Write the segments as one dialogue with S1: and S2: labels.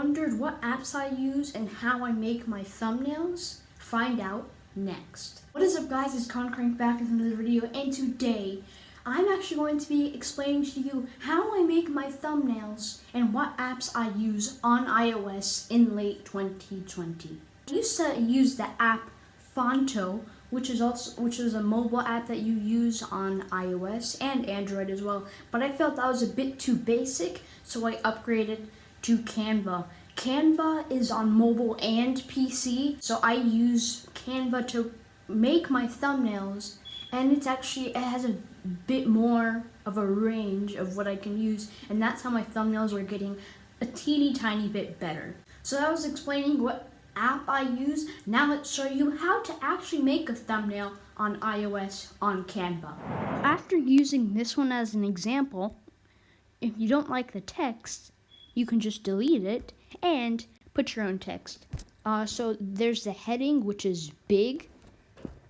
S1: wondered what apps I use and how I make my thumbnails? Find out next. What is up guys, it's Crank back with another video, and today I'm actually going to be explaining to you how I make my thumbnails and what apps I use on iOS in late 2020. I used to use the app Fonto, which is a mobile app that you use on iOS and Android as well, but I felt that was a bit too basic, so I upgraded to Canva. Canva is on mobile and PC, so I use Canva to make my thumbnails, and it has a bit more of a range of what I can use, and that's how my thumbnails are getting a teeny tiny bit better. So I was explaining what app I use. Now let's show you how to actually make a thumbnail on iOS on Canva. After using this one as an example, if you don't like the text, you can just delete it and put your own text. So there's the heading, which is big,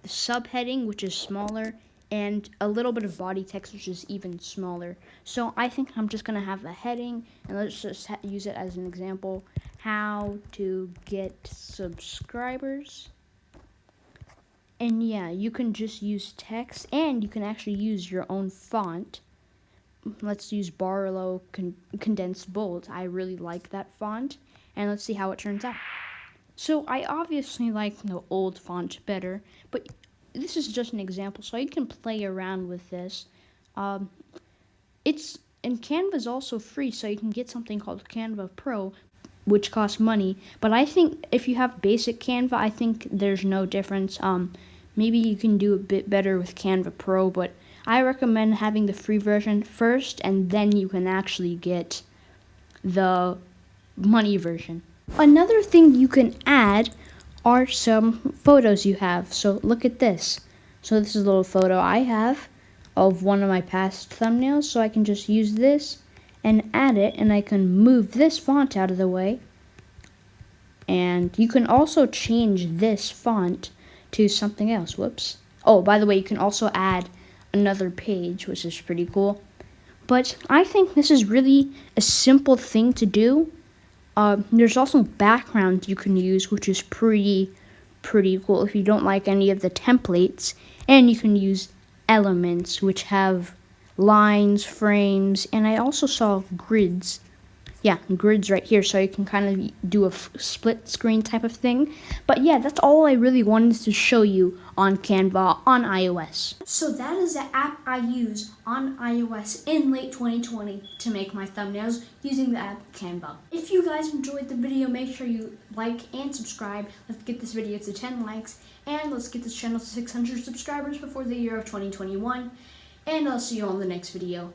S1: the subheading, which is smaller, and a little bit of body text, which is even smaller. So I think I'm just gonna have a heading, and let's just use it as an example. How to get subscribers. And yeah, you can just use text, and you can actually use your own font. Let's use Barlow Condensed Bold. I really like that font, and let's see how it turns out. So I obviously like the old font better, but this is just an example, so you can play around with this. And Canva is also free, so you can get something called Canva Pro, which costs money. But I think if you have basic Canva, I think there's no difference. Maybe you can do a bit better with Canva Pro, but I recommend having the free version first, and then you can actually get the money version. Another thing you can add are some photos you have. So look at this. So this is a little photo I have of one of my past thumbnails, so I can just use this and add it, and I can move this font out of the way. And you can also change this font to something else. Whoops. Oh, by the way, you can also add another page, which is pretty cool. But I think this is really a simple thing to do. There's also backgrounds you can use, which is pretty cool if you don't like any of the templates. And you can use elements, which have lines, frames, and I also saw grids. Yeah, grids right here, so you can kind of do a split screen type of thing. But yeah, that's all I really wanted to show you on Canva on iOS. So that is the app I use on iOS in late 2020 to make my thumbnails using the app Canva. If you guys enjoyed the video, make sure you like and subscribe. Let's get this video to 10 likes, and let's get this channel to 600 subscribers before the year of 2021. And I'll see you on the next video.